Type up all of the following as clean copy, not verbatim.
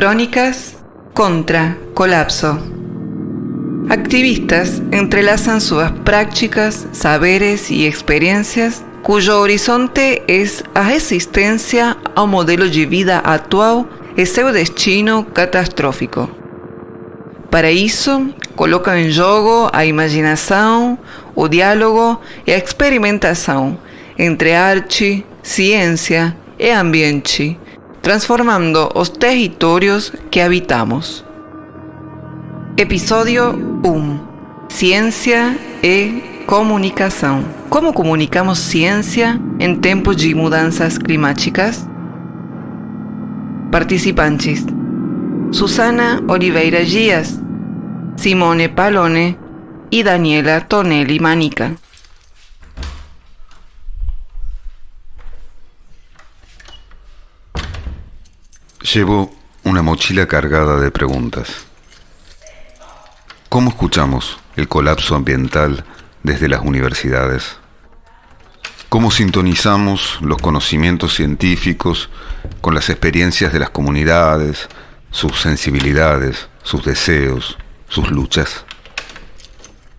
Crónicas contra colapso. Activistas entrelazan sus prácticas, saberes y experiencias cuyo horizonte es a resistência ao modelo de vida atual e seu destino catastrófico. Para isso, colocam em jogo a imaginação, o diálogo e a experimentação entre arte, ciência e ambiente, transformando os territórios que habitamos. Episódio 1. Ciência e comunicação. Como comunicamos ciência em tempos de mudanças climáticas? Participantes: Susana Oliveira Dias, Simone Palone y Daniela Tonelli Manica. Llevo una mochila cargada de preguntas. ¿Cómo escuchamos el colapso ambiental desde las universidades? ¿Cómo sintonizamos los conocimientos científicos con las experiencias de las comunidades, sus sensibilidades, sus deseos, sus luchas?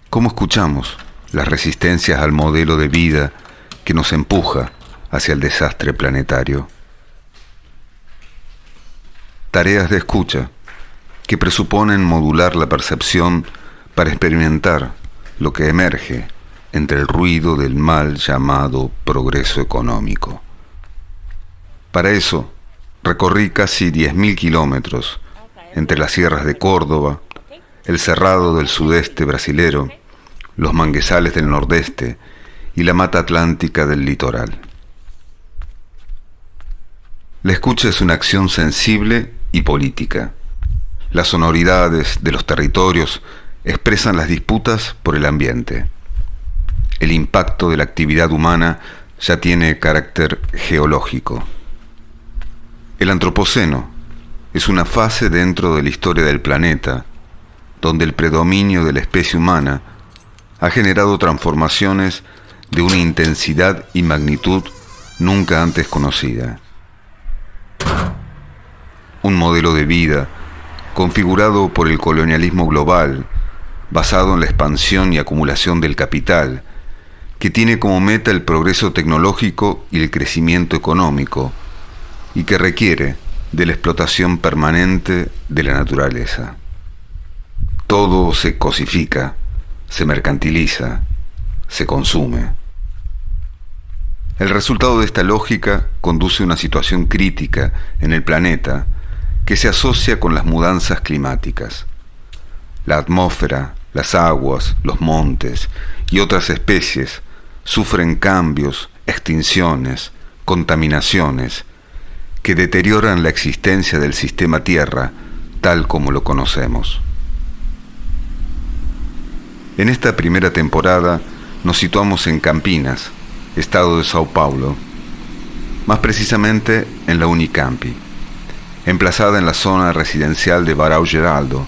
¿Cómo escuchamos las resistencias al modelo de vida que nos empuja hacia el desastre planetario? Tareas de escucha que presuponen modular la percepción para experimentar lo que emerge entre el ruido del mal llamado progreso económico. Para eso, recorrí casi 10.000 kilómetros entre las sierras de Córdoba, el cerrado del sudeste brasilero, los manguezales del nordeste y la mata atlántica del litoral. La escucha es una acción sensible y política. Las sonoridades de los territorios expresan las disputas por el ambiente. El impacto de la actividad humana ya tiene carácter geológico. El antropoceno es una fase dentro de la historia del planeta, donde el predominio de la especie humana ha generado transformaciones de una intensidad y magnitud nunca antes conocida. Un modelo de vida configurado por el colonialismo global, basado en la expansión y acumulación del capital, que tiene como meta el progreso tecnológico y el crecimiento económico, y que requiere de la explotación permanente de la naturaleza. Todo se cosifica, se mercantiliza, se consume. El resultado de esta lógica conduce a una situación crítica en el planeta que se asocia con las mudanzas climáticas. La atmósfera, las aguas, los montes y otras especies sufren cambios, extinciones, contaminaciones que deterioran la existencia del sistema Tierra tal como lo conocemos. En esta primera temporada nos situamos en Campinas, estado de Sao Paulo, más precisamente en la Unicampi, emplazada en la zona residencial de Barão Geraldo,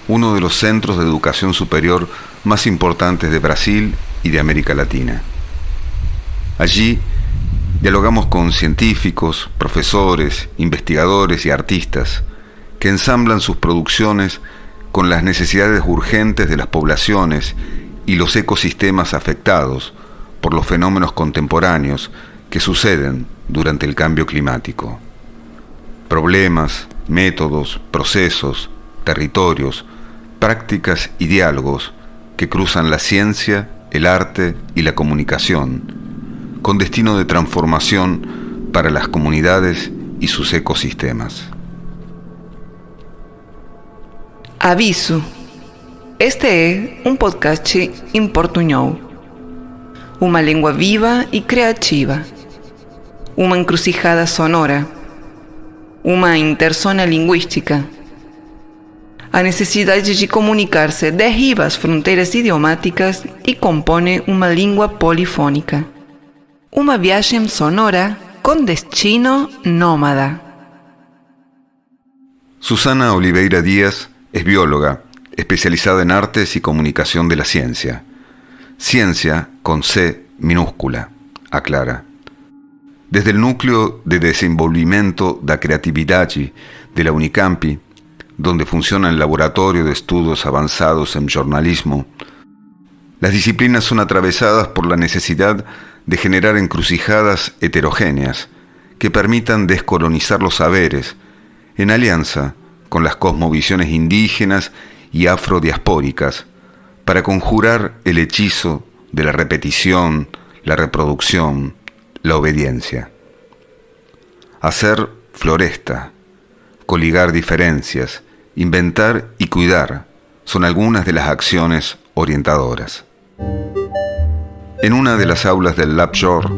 uno de los centros de educación superior más importantes de Brasil y de América Latina. Allí dialogamos con científicos, profesores, investigadores y artistas que ensamblan sus producciones con las necesidades urgentes de las poblaciones y los ecosistemas afectados por los fenómenos contemporáneos que suceden durante el cambio climático. Problemas, métodos, procesos, territorios, prácticas y diálogos que cruzan la ciencia, el arte y la comunicación, con destino de transformación para las comunidades y sus ecosistemas. Aviso: este é podcast em portunhol. Uma língua viva e criativa. Uma encruzilhada sonora. Uma interzona linguística. A necessidade de comunicar-se derriba as fronteiras idiomáticas e compõe uma língua polifônica. Uma viagem sonora com destino nómada. Susana Oliveira Díaz es bióloga, especializada en artes y comunicación de la ciencia. Ciencia con C minúscula, aclara. Desde el núcleo de desenvolvimento da criatividade de la Unicampi, donde funciona el Laboratorio de Estudios Avanzados en Jornalismo, las disciplinas son atravesadas por la necesidad de generar encrucijadas heterogéneas que permitan descolonizar los saberes en alianza con las cosmovisiones indígenas y afrodiaspóricas para conjurar el hechizo de la repetición, la reproducción, la obediencia. Hacer floresta, coligar diferencias, inventar y cuidar son algunas de las acciones orientadoras. En una de las aulas del Lab Jor,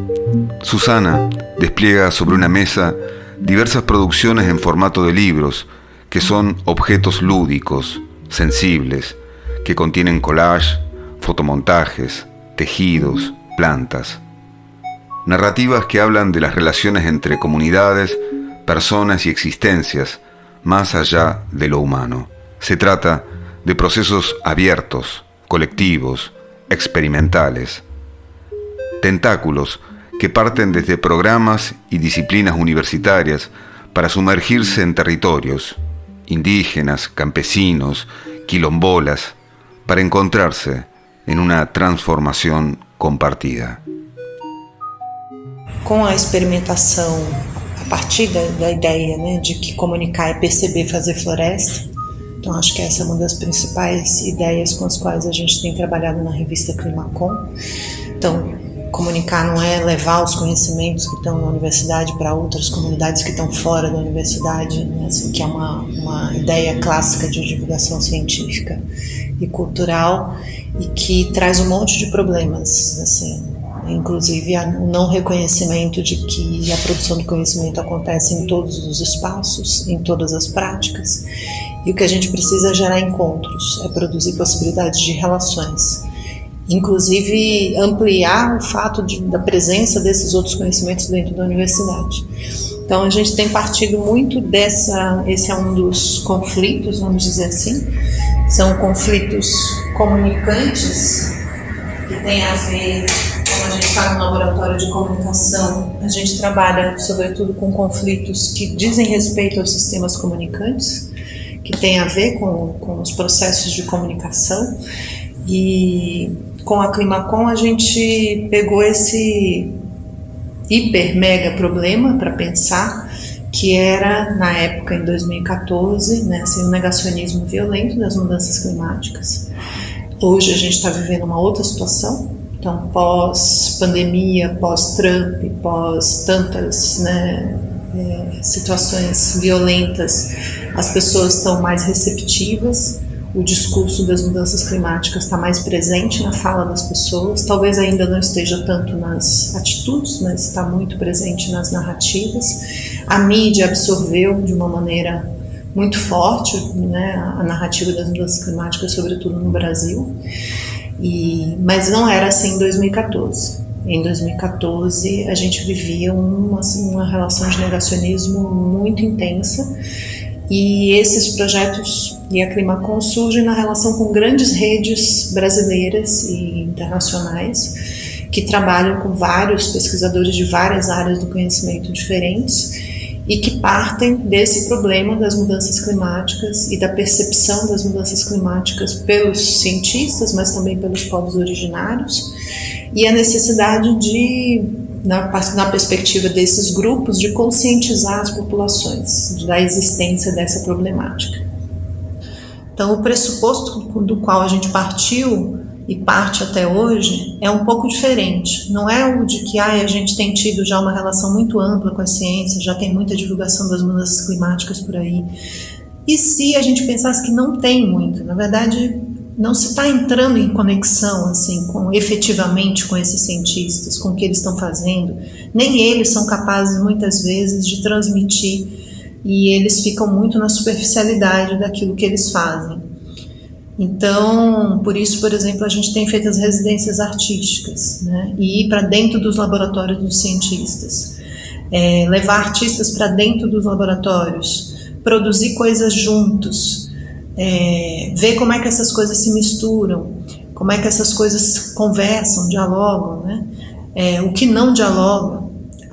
Susana despliega sobre una mesa diversas producciones en formato de libros que son objetos lúdicos, sensibles, que contienen collage, fotomontajes, tejidos, plantas. Narrativas que hablan de las relaciones entre comunidades, personas y existencias, más allá de lo humano. Se trata de procesos abiertos, colectivos, experimentales. Tentáculos que parten desde programas y disciplinas universitarias para sumergirse en territorios, indígenas, campesinos, quilombolas, para encontrarse en una transformação compartida. Com a experimentação, a partir da ideia, né, de que comunicar é perceber, fazer floresta, então acho que essa é uma das principais ideias com as quais a gente tem trabalhado na revista Climacom. Então, comunicar não é levar os conhecimentos que estão na universidade para outras comunidades que estão fora da universidade, né, assim, que é uma ideia clássica de divulgação científica e cultural e que traz um monte de problemas, assim, inclusive o não reconhecimento de que a produção do conhecimento acontece em todos os espaços, em todas as práticas, e o que a gente precisa é gerar encontros, é produzir possibilidades de relações, inclusive ampliar o fato da presença desses outros conhecimentos dentro da universidade. Então a gente tem partido muito esse é um dos conflitos, vamos dizer assim, são conflitos comunicantes que tem a ver, como a gente está no laboratório de comunicação, a gente trabalha sobretudo com conflitos que dizem respeito aos sistemas comunicantes, que tem a ver com os processos de comunicação, e com a Climacom a gente pegou esse hiper mega problema para pensar, que era na época em 2014, né, assim, o negacionismo violento das mudanças climáticas. Hoje a gente está vivendo uma outra situação, então pós-pandemia, pós-Trump, pós tantas, né, situações violentas, as pessoas estão mais receptivas, o discurso das mudanças climáticas está mais presente na fala das pessoas, talvez ainda não esteja tanto nas atitudes, mas está muito presente nas narrativas. A mídia absorveu de uma maneira muito forte, né, a narrativa das mudanças climáticas, sobretudo no Brasil, mas não era assim em 2014. Em 2014 a gente vivia uma relação de negacionismo muito intensa, e esses projetos e a Climacom surgem na relação com grandes redes brasileiras e internacionais que trabalham com vários pesquisadores de várias áreas do conhecimento diferentes e que partem desse problema das mudanças climáticas e da percepção das mudanças climáticas pelos cientistas, mas também pelos povos originários, e a necessidade de, na perspectiva desses grupos, de conscientizar as populações da existência dessa problemática. Então, o pressuposto do qual a gente partiu e parte até hoje é um pouco diferente. Não é o de que a gente tem tido já uma relação muito ampla com a ciência, já tem muita divulgação das mudanças climáticas por aí. E se a gente pensasse que não tem muito, na verdade, não se está entrando em conexão assim, efetivamente com esses cientistas, com o que eles estão fazendo, nem eles são capazes muitas vezes de transmitir, e eles ficam muito na superficialidade daquilo que eles fazem. Então, por isso, por exemplo, a gente tem feito as residências artísticas, né, e ir para dentro dos laboratórios dos cientistas, levar artistas para dentro dos laboratórios, produzir coisas juntos, ver como é que essas coisas se misturam, como é que essas coisas conversam, dialogam, né? O que não dialoga,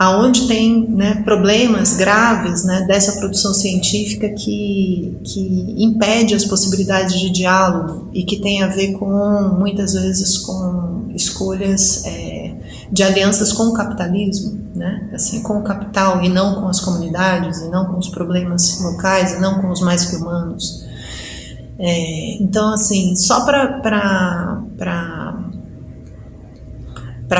aonde tem, né, problemas graves, né, dessa produção científica que impede as possibilidades de diálogo e que tem a ver com, muitas vezes, com escolhas de alianças com o capitalismo, né, assim, com o capital e não com as comunidades, e não com os problemas locais, e não com os mais que humanos. Então, assim, só para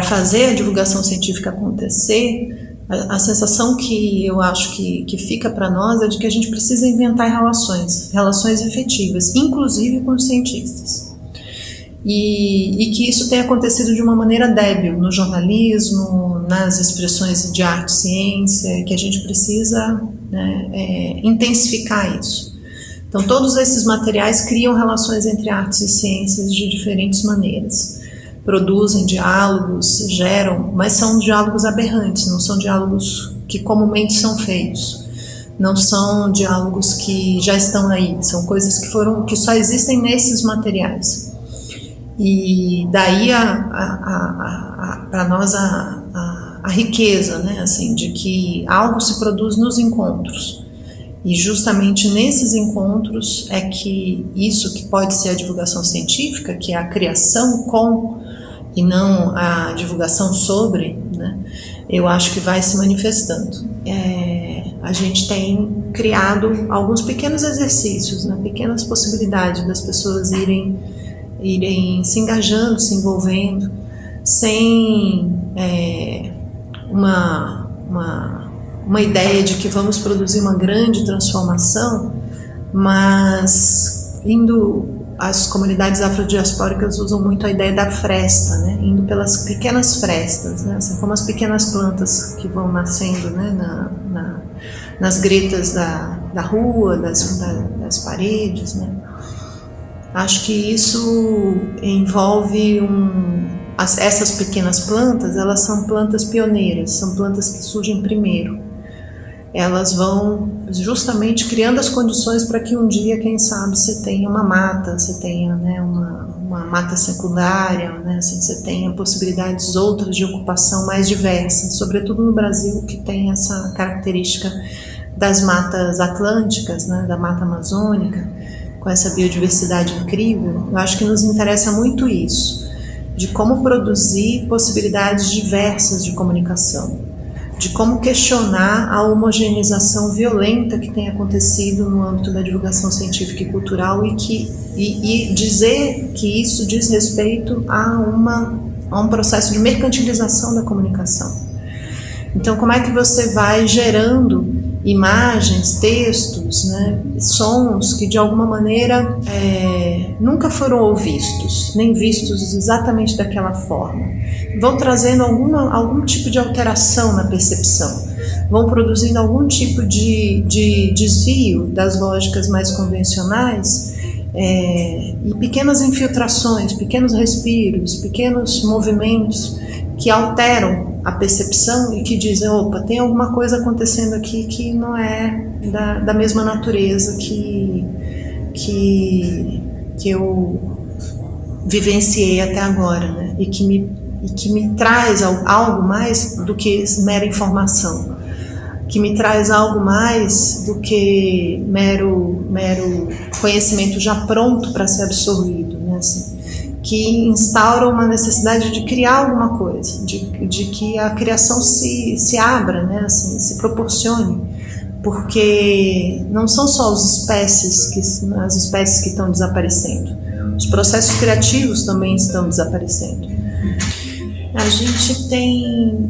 fazer a divulgação científica acontecer, a sensação que eu acho que fica para nós é de que a gente precisa inventar relações efetivas, inclusive com os cientistas. E que isso tem acontecido de uma maneira débil no jornalismo, nas expressões de arte e ciência, que a gente precisa, né, intensificar isso. Então, todos esses materiais criam relações entre artes e ciências de diferentes maneiras. Produzem diálogos, geram, mas são diálogos aberrantes, não são diálogos que comumente são feitos, não são diálogos que já estão aí, são coisas que só existem nesses materiais. E daí para nós a riqueza, né, assim, de que algo se produz nos encontros. E justamente nesses encontros é que isso que pode ser a divulgação científica, que é a criação com e não a divulgação sobre, né, eu acho que vai se manifestando. A gente tem criado alguns pequenos exercícios, né, pequenas possibilidades das pessoas irem se engajando, se envolvendo, sem uma ideia de que vamos produzir uma grande transformação, mas as comunidades afrodiaspóricas usam muito a ideia da fresta, né? Indo pelas pequenas frestas, né? Assim como as pequenas plantas que vão nascendo, né? nas gretas da rua, das paredes, né? Acho que isso envolve essas pequenas plantas, elas são plantas pioneiras, são plantas que surgem primeiro. Elas vão justamente criando as condições para que um dia, quem sabe, você tenha uma mata, você tenha, né, uma mata secundária, né, assim, você tenha possibilidades outras de ocupação mais diversas, sobretudo no Brasil, que tem essa característica das matas atlânticas, né, da mata amazônica, com essa biodiversidade incrível. Eu acho que nos interessa muito isso, de como produzir possibilidades diversas de comunicação, de como questionar a homogeneização violenta que tem acontecido no âmbito da divulgação científica e cultural e dizer que isso diz respeito a um processo de mercantilização da comunicação. Então, como é que você vai gerando imagens, textos, né, sons que de alguma maneira nunca foram vistos, nem vistos exatamente daquela forma. Vão trazendo algum tipo de alteração na percepção, vão produzindo algum tipo de desvio das lógicas mais convencionais e pequenas infiltrações, pequenos respiros, pequenos movimentos que alteram a percepção e que dizem, opa, tem alguma coisa acontecendo aqui que não é da mesma natureza que eu vivenciei até agora, né? E que me traz algo mais do que mera informação, que me traz algo mais do que mero conhecimento já pronto para ser absorvido, né? Assim, que instaura uma necessidade de criar alguma coisa, de que a criação se abra, né, assim, se proporcione, porque não são só as espécies que estão desaparecendo, os processos criativos também estão desaparecendo. A gente tem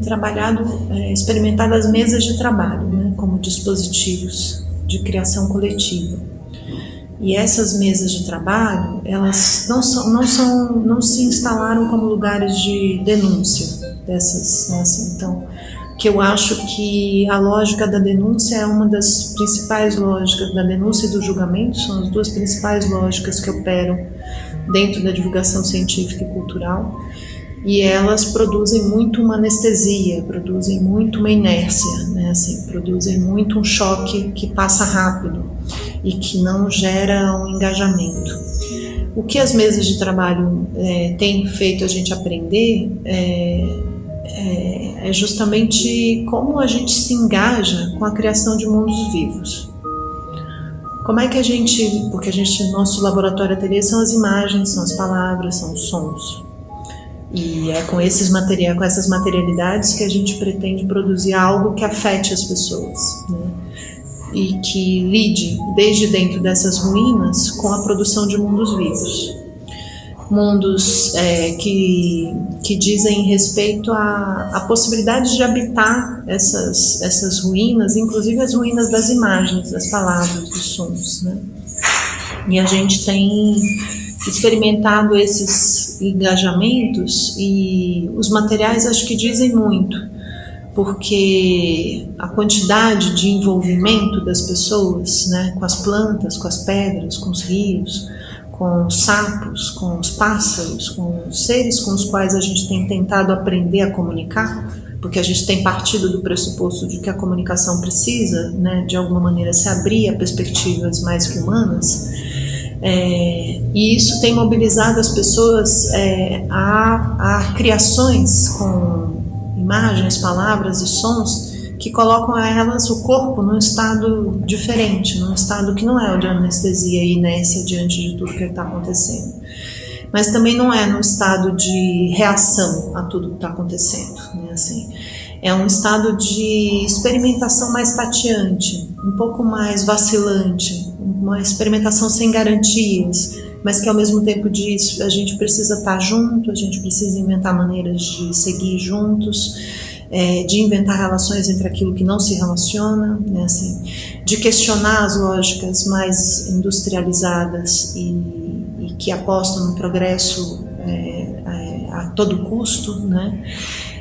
experimentado as mesas de trabalho, né, como dispositivos de criação coletiva. E essas mesas de trabalho, elas não se instalaram como lugares de denúncia dessas, né, assim, então, que eu acho que a lógica da denúncia é uma das principais lógicas, da denúncia e do julgamento, são as duas principais lógicas que operam dentro da divulgação científica e cultural, e elas produzem muito uma anestesia, produzem muito uma inércia, né, assim, produzem muito um choque que passa rápido e que não gera um engajamento. O que as mesas de trabalho têm feito a gente aprender é justamente como a gente se engaja com a criação de mundos vivos. Como é que a gente, porque nosso laboratório ateliê são as imagens, são as palavras, são os sons. E é com essas materialidades que a gente pretende produzir algo que afete as pessoas, né? E que lide desde dentro dessas ruínas com a produção de mundos vivos. Mundos que dizem respeito à possibilidade de habitar essas ruínas, inclusive as ruínas das imagens, das palavras, dos sons, né? E a gente tem experimentado esses engajamentos, e os materiais acho que dizem muito, porque a quantidade de envolvimento das pessoas, né, com as plantas, com as pedras, com os rios, com os sapos, com os pássaros, com os seres com os quais a gente tem tentado aprender a comunicar, porque a gente tem partido do pressuposto de que a comunicação precisa, né, de alguma maneira, se abrir a perspectivas mais que humanas, e isso tem mobilizado as pessoas a criações com imagens, palavras e sons que colocam a elas o corpo num estado diferente, num estado que não é o de anestesia e inércia diante de tudo que está acontecendo, mas também não é num estado de reação a tudo que está acontecendo, né? Assim, é um estado de experimentação mais tateante, um pouco mais vacilante, uma experimentação sem garantias, mas que ao mesmo tempo diz, a gente precisa estar junto, a gente precisa inventar maneiras de seguir juntos, de inventar relações entre aquilo que não se relaciona, né, assim, de questionar as lógicas mais industrializadas e que apostam no progresso a todo custo, né?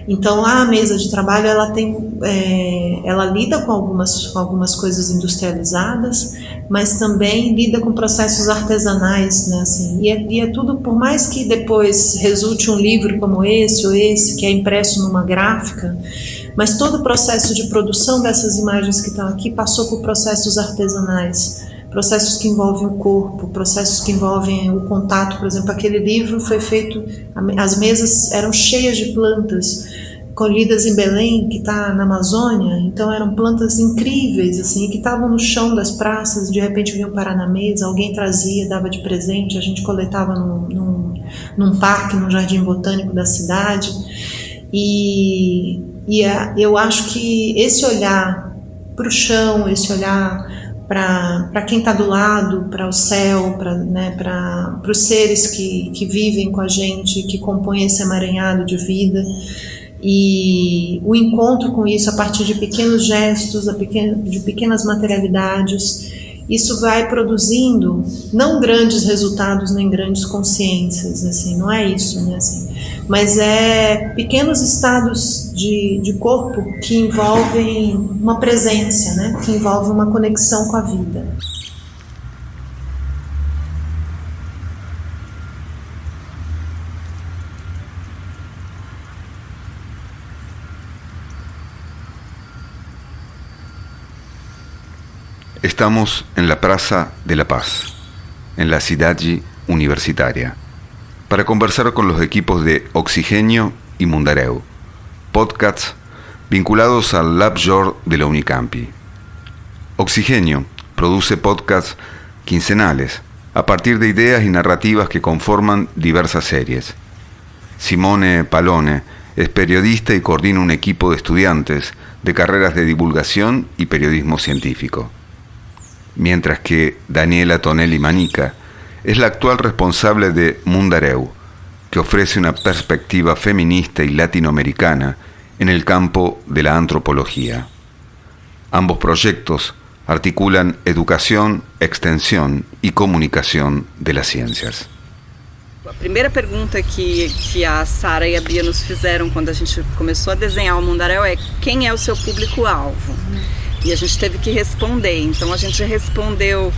Então a mesa de trabalho ela lida com algumas coisas industrializadas, mas também lida com processos artesanais, né, assim, e é tudo, por mais que depois resulte um livro como esse ou esse, que é impresso numa gráfica, mas todo o processo de produção dessas imagens que estão aqui passou por processos artesanais, processos que envolvem o corpo, processos que envolvem o contato. Por exemplo, aquele livro foi feito, as mesas eram cheias de plantas colhidas em Belém, que está na Amazônia, então eram plantas incríveis, assim, que estavam no chão das praças, de repente vinham parar na mesa, alguém trazia, dava de presente, a gente coletava num parque, num jardim botânico da cidade, e eu acho que esse olhar para o chão, esse olhar para quem está do lado, para o céu, para os seres que vivem com a gente, que compõem esse emaranhado de vida, e o encontro com isso a partir de pequenos gestos, de pequenas materialidades, isso vai produzindo não grandes resultados nem grandes consciências, assim, não é isso, né, assim, mas pequenos estados de corpo que envolvem uma presença, né, que envolvem uma conexão com a vida. Estamos en la Plaza de la Paz, en la Cidade Universitaria, para conversar con los equipos de Oxigênio y Mundaréu, podcasts vinculados al LabJOR de la Unicampi. Oxigênio produce podcasts quincenales a partir de ideas y narrativas que conforman diversas series. Simone Palone es periodista y coordina un equipo de estudiantes de carreras de divulgación y periodismo científico. Mientras que Daniela Tonelli Manica es la actual responsable de Mundaréu, que ofrece una perspectiva feminista y latinoamericana en el campo de la antropología. Ambos proyectos articulan educación, extensión y comunicación de las ciencias. A primeira pergunta que a Sara e a Bia nos fizeram quando a gente começou a desenhar o Mundaréu é: quem é o seu público-alvo? E a gente teve que responder. Então a gente respondeu,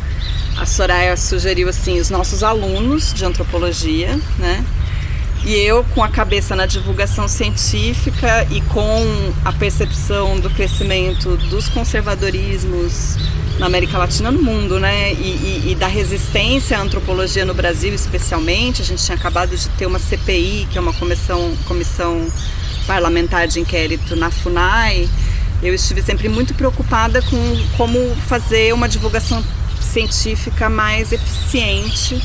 a Soraya sugeriu assim, os nossos alunos de antropologia, né? E eu, com a cabeça na divulgação científica e com a percepção do crescimento dos conservadorismos na América Latina, no mundo, né? E da resistência à antropologia no Brasil, especialmente. A gente tinha acabado de ter uma CPI, que é uma comissão parlamentar de inquérito na FUNAI, eu estive sempre muito preocupada com como fazer uma divulgação científica mais eficiente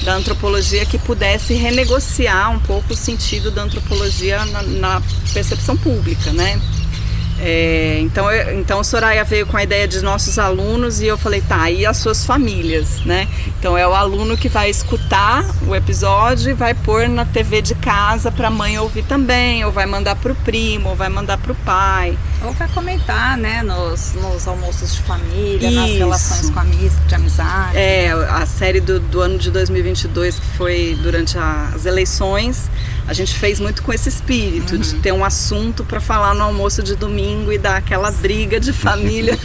da antropologia, que pudesse renegociar um pouco o sentido da antropologia na percepção pública, né? Então Soraya veio com a ideia de nossos alunos e eu falei, tá, e as suas famílias, né? Então é o aluno que vai escutar o episódio e vai pôr na TV de casa para a mãe ouvir também, ou vai mandar para o primo, ou vai mandar para o pai. Ou para comentar, né, nos almoços de família, nas relações de amizade. A série do ano de 2022, que foi durante as eleições, a gente fez muito com esse espírito, de ter um assunto para falar no almoço de domingo e dar aquela briga de família.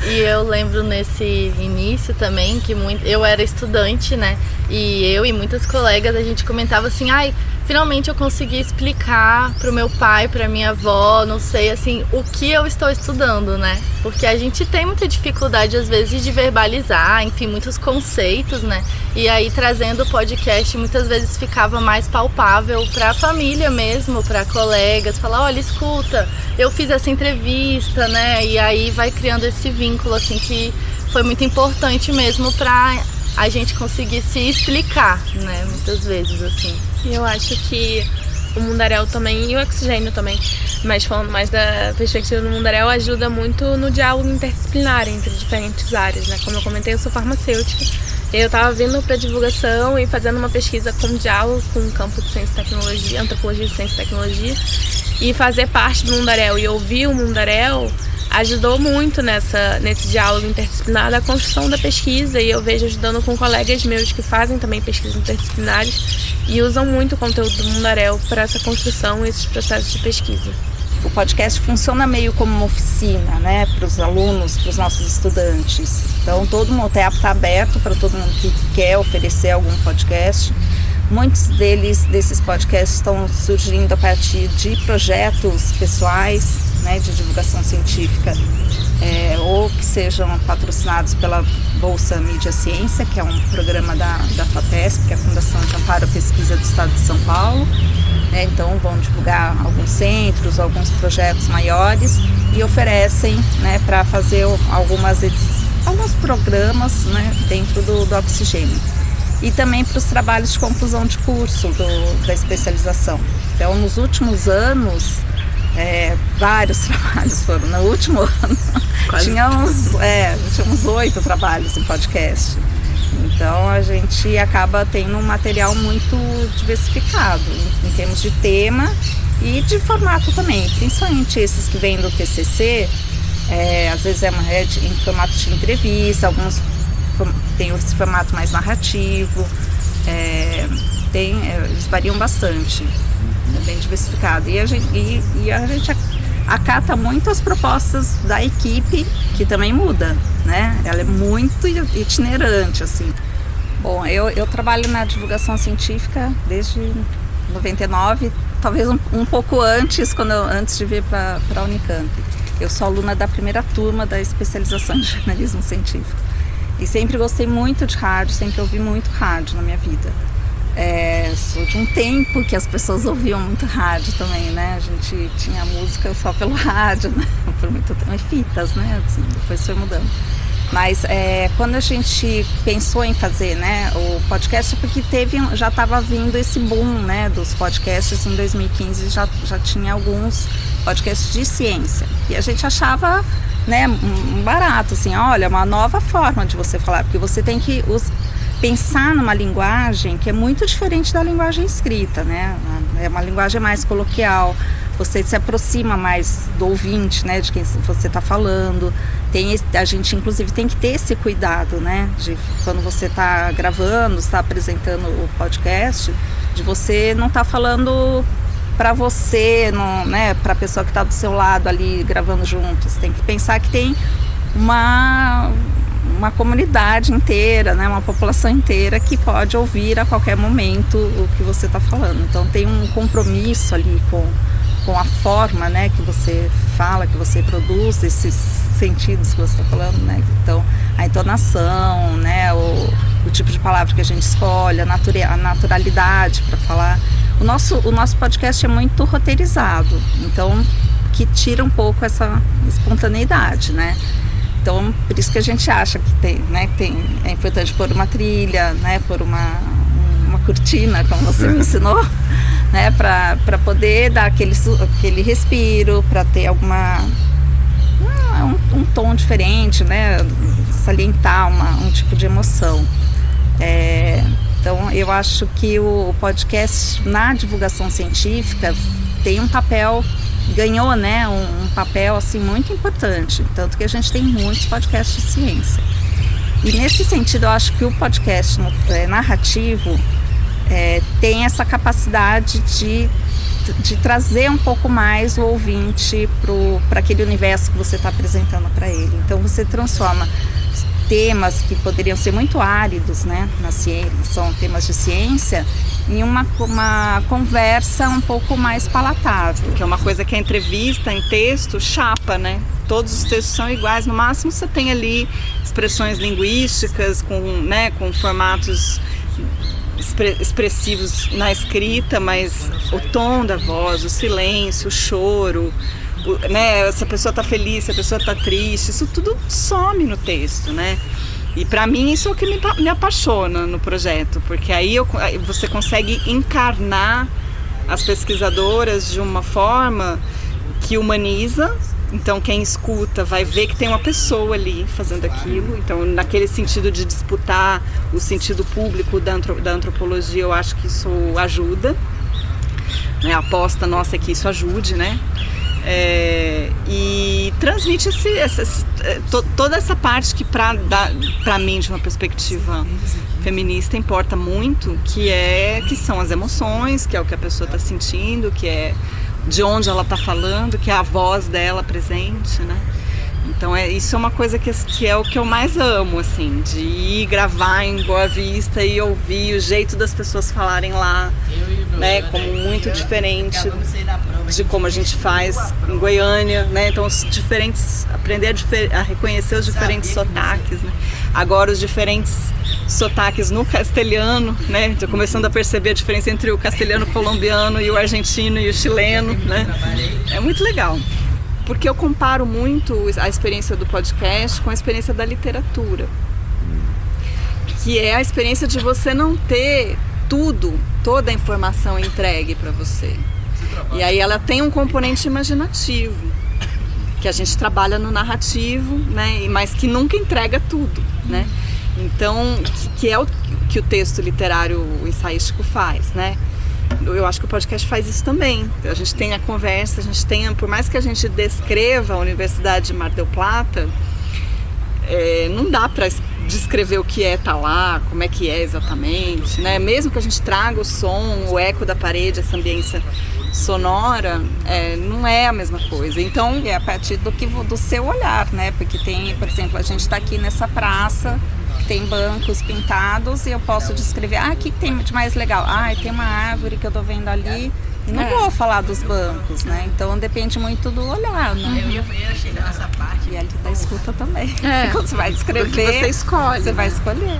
E eu lembro nesse início também que eu era estudante, né? E eu e muitas colegas, a gente comentava assim, finalmente eu consegui explicar pro meu pai, pra minha avó, não sei, assim, o que eu estou estudando, né? Porque a gente tem muita dificuldade, às vezes, de verbalizar, enfim, muitos conceitos, né? E aí, trazendo o podcast, muitas vezes ficava mais palpável pra família mesmo, pra colegas, falar, olha, escuta, eu fiz essa entrevista, né? E aí vai criando esse vínculo, assim, que foi muito importante mesmo pra a gente conseguir se explicar, né? Muitas vezes, assim. Eu acho que o Mundaréu também, e o Oxigênio também, mas falando mais da perspectiva do Mundaréu, ajuda muito no diálogo interdisciplinar entre diferentes áreas, né? Como eu comentei, eu sou farmacêutica. Eu estava vindo para divulgação e fazendo uma pesquisa com diálogo com o campo de ciência e tecnologia, antropologia, ciência e tecnologia, e fazer parte do Mundaréu e ouvir o Mundaréu ajudou muito nesse diálogo interdisciplinar da construção da pesquisa, e eu vejo ajudando com colegas meus que fazem também pesquisas interdisciplinares e usam muito o conteúdo do Mundaréu para essa construção e esses processos de pesquisa. O podcast funciona meio como uma oficina, né, para os alunos, para os nossos estudantes. Então, todo mundo está aberto para todo mundo que quer oferecer algum podcast. Muitos desses podcasts estão surgindo a partir de projetos pessoais, né, de divulgação científica, ou que sejam patrocinados pela Bolsa Mídia Ciência, que é um programa da FAPESP, que é a Fundação de Amparo à Pesquisa do Estado de São Paulo. Então vão divulgar alguns centros, alguns projetos maiores e oferecem, né, para fazer alguns programas, né, dentro do Oxigênio. E também para os trabalhos de conclusão de curso da especialização. Então, nos últimos anos, vários trabalhos foram. No último ano, tínhamos 8 trabalhos em podcast. Então, a gente acaba tendo um material muito diversificado em termos de tema e de formato também. Principalmente esses que vêm do TCC, às vezes em formato de entrevista, alguns tem esse formato mais narrativo, eles variam bastante, é bem diversificado. E a gente acata muito as propostas da equipe, que também muda, né? Ela é muito itinerante, assim. Bom, eu trabalho na divulgação científica desde 99, talvez um pouco antes, antes de vir para a Unicamp. Eu sou aluna da primeira turma da especialização em jornalismo científico. E sempre gostei muito de rádio, sempre ouvi muito rádio na minha vida. Sou de um tempo que as pessoas ouviam muito rádio também, né? A gente tinha música só pelo rádio, né? Por muito tempo, fitas, né? Assim, depois foi mudando. Mas quando a gente pensou em fazer, né, o podcast, porque já estava vindo esse boom, né, dos podcasts. Em 2015 já tinha alguns podcasts de ciência. E a gente achava, né, barato, assim, olha, uma nova forma de você falar, porque você tem que pensar numa linguagem que é muito diferente da linguagem escrita, né? É uma linguagem mais coloquial, você se aproxima mais do ouvinte, né, de quem você está falando. A gente, inclusive, tem que ter esse cuidado, né, de quando você está gravando, está apresentando o podcast, de você não estar falando para você, né, para a pessoa que está do seu lado ali gravando junto. Você tem que pensar que tem uma comunidade inteira, né, uma população inteira que pode ouvir a qualquer momento o que você está falando. Então tem um compromisso ali com a forma, né, que você fala, que você produz, esses sentidos que você está falando, né? Então a entonação, né, o tipo de palavra que a gente escolhe, a naturalidade para falar. O nosso podcast é muito roteirizado, então que tira um pouco essa espontaneidade, né? Então, por isso que a gente acha que tem, né, é importante pôr uma trilha, né, pôr uma cortina, como você me ensinou, né, para poder dar aquele respiro, para ter um tom diferente, né, salientar um tipo de emoção. Então, eu acho que o podcast na divulgação científica tem um papel, ganhou, né, um papel assim muito importante, tanto que a gente tem muitos podcasts de ciência. E nesse sentido, eu acho que o podcast narrativo tem essa capacidade de trazer um pouco mais o ouvinte para aquele universo que você está apresentando para ele. Então você transforma temas que poderiam ser muito áridos, né, na ciência, são temas de ciência, em uma conversa um pouco mais palatável. Que é uma coisa que a entrevista em texto chapa, né? Todos os textos são iguais, no máximo você tem ali expressões linguísticas com formatos expressivos na escrita, mas o tom da voz, o silêncio, o choro, né, se a pessoa está feliz, se a pessoa está triste, isso tudo some no texto, né? E para mim isso é o que me apaixona no projeto, porque aí você consegue encarnar as pesquisadoras de uma forma que humaniza. Então quem escuta vai ver que tem uma pessoa ali fazendo aquilo. Então naquele sentido de disputar o sentido público da antropologia, eu acho que isso ajuda, né? A aposta nossa é que isso ajude, né? E transmite toda essa parte que para mim, de uma perspectiva feminista, importa muito, que são as emoções, que é o que a pessoa está sentindo, que é de onde ela está falando, que é a voz dela presente, né? Então isso é uma coisa que é o que eu mais amo, assim, de ir gravar em Boa Vista e ouvir o jeito das pessoas falarem lá, né, como muito diferente de como a gente faz em Goiânia, né? Então aprender a reconhecer os diferentes sotaques, né? Agora os diferentes sotaques no castelhano, né? Estou começando a perceber a diferença entre o castelhano colombiano e o argentino e o chileno, né? É muito legal. Porque eu comparo muito a experiência do podcast com a experiência da literatura, que é a experiência de você não ter toda a informação entregue para você. E aí ela tem um componente imaginativo, que a gente trabalha no narrativo, né? Mas que nunca entrega tudo, né? Então, que é o que o texto literário ensaístico faz, né? Eu acho que o podcast faz isso também. A gente tem a conversa, por mais que a gente descreva a Universidade de Mar del Plata, não dá para descrever o que tá lá, como é que é exatamente, né? Mesmo que a gente traga o som, o eco da parede, essa ambiência sonora, não é a mesma coisa. Então, é a partir do seu olhar, né? Porque tem, por exemplo, a gente está aqui nessa praça, tem bancos pintados e eu posso descrever, o que tem de mais legal? Tem uma árvore que eu tô vendo ali. Não vou falar dos bancos, né? Então depende muito do olhar, né? Eu ia chegar nessa parte. E ali da escuta também. Quando você vai descrever, você escolhe. Você vai escolher.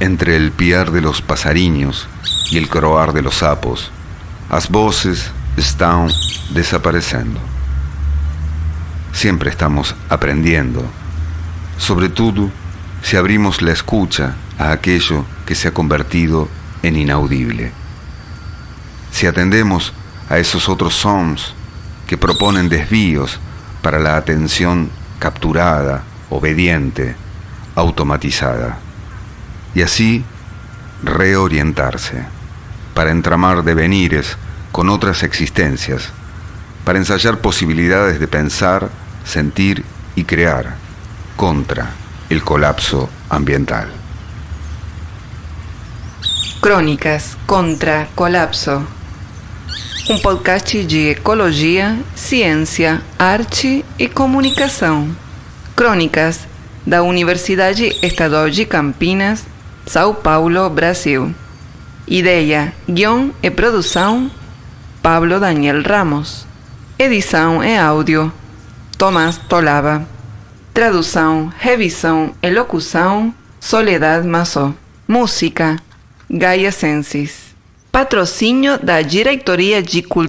Entre el piar de los pasariños y el croar de los sapos, as voces están desaparecendo. Siempre estamos aprendiendo, sobre todo si abrimos la escucha a aquello que se ha convertido en inaudible. Si atendemos a esos otros sons que proponen desvíos para la atención capturada, obediente, automatizada. Y así reorientarse, para entramar devenires con otras existencias, para ensayar posibilidades de pensar, sentir y crear contra el colapso ambiental. Crônicas contra Colapso, um podcast de ecologia, ciência, arte e comunicação. Crônicas da Universidade Estadual de Campinas, São Paulo, Brasil. Ideia, guion e produção, Pablo Daniel Ramos. Edição e áudio, Tomás Tolaba. Tradução, revisão e locução, Soledad Massó. Música, Gaia Sensis. Patrocínio da Diretoria de Cultura